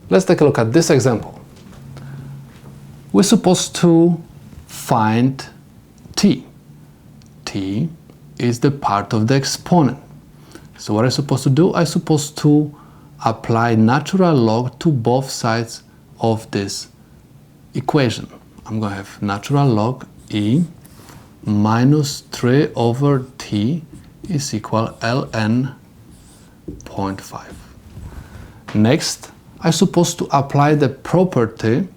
Let's take a look at this example. We're supposed to find t. T is the part of the exponent. So what I'm supposed to do? I'm supposed to apply natural log to both sides of this equation. I'm going to have natural log e minus 3 over t is equal ln 0.5. Next, I'm supposed to apply the property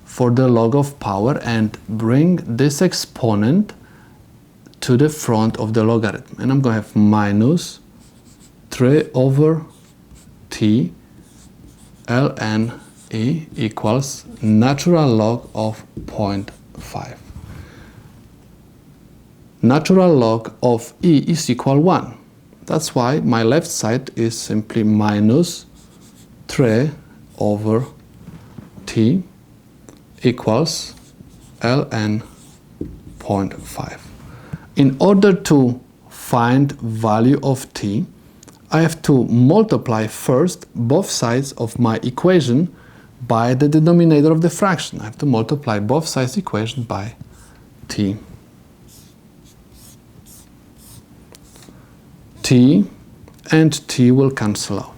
for the log of power and bring this exponent to the front of the logarithm. And I'm going to have minus 3 over t ln e equals natural log of 0.5. Natural log of e is equal 1. That's why my left side is simply minus 3 over t equals ln 0.5. In order to find value of t, I have to multiply first both sides of my equation by the denominator of the fraction. I have to multiply both sides equation by t. T and t will cancel out.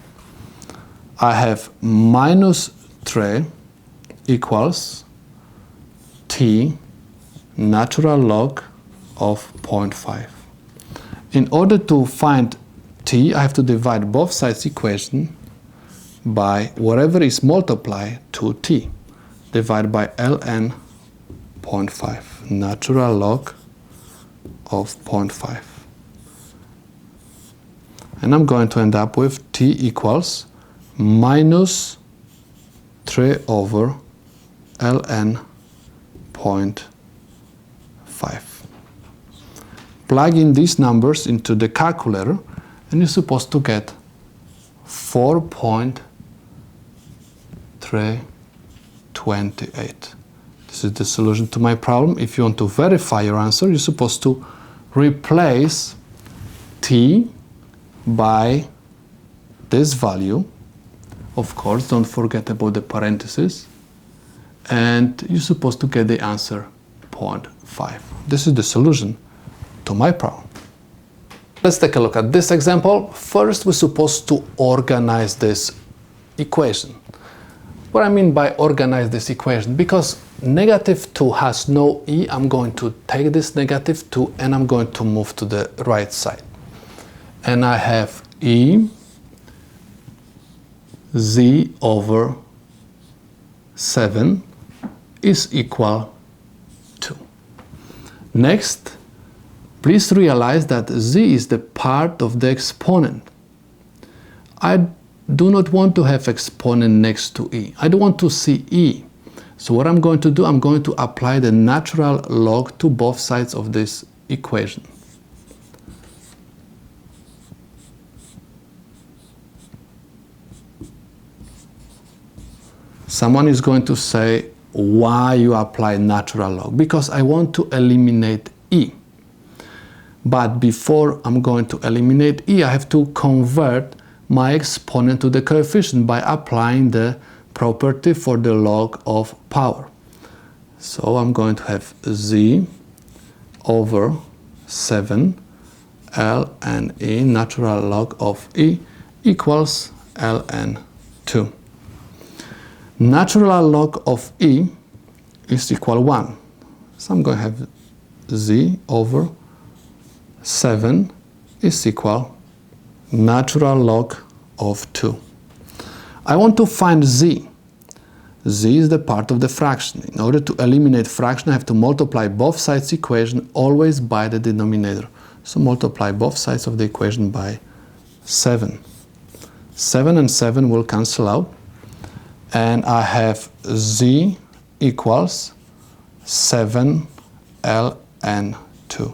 I have minus 3 equals t natural log of 0.5. In order to find t, I have to divide both sides equation by whatever is multiplied to t. Divide by ln 0.5, natural log of 0.5. And I'm going to end up with t equals minus 3 over ln 0.5. Plug in these numbers into the calculator and you're supposed to get 4.328. This is the solution to my problem. If you want to verify your answer, you're supposed to replace t by this value. Of course, don't forget about the parentheses. And you're supposed to get the answer 0.5. This is the solution to my problem. Let's take a look at this example. First, we're supposed to organize this equation. What I mean by organize this equation, because negative 2 has no e, I'm going to take this negative 2 and I'm going to move to the right side. And I have e z over 7 is equal to. Next, please realize that z is the part of the exponent. I do not want to have exponent next to e. I don't want to see e. So what I'm going to do, I'm going to apply the natural log to both sides of this equation. Someone is going to say, why you apply natural log? Because I want to eliminate e. But before I'm going to eliminate e, I have to convert my exponent to the coefficient by applying the property for the log of power. So I'm going to have z over 7 ln e, natural log of e, equals ln 2. Natural log of e is equal 1. So I'm going to have z over 7 is equal natural log of 2. I want to find z. Z is the part of the fraction. In order to eliminate fraction, I have to multiply both sides equation always by the denominator. So multiply both sides of the equation by 7. 7 and 7 will cancel out. And I have z equals 7 ln 2.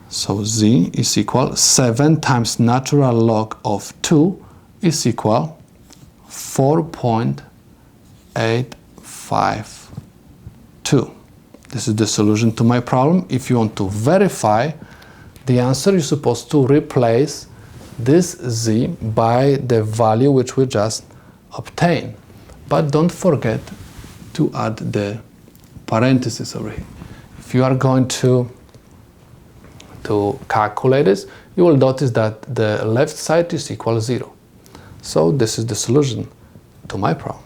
So z is equal 7 times natural log of 2 is equal 4.852. This is the solution to my problem. If you want to verify the answer, you're supposed to replace this z by the value which we just obtain. But don't forget to add the parentheses over here. If you are going to calculate this, you will notice that the left side is equal to 0. So this is the solution to my problem.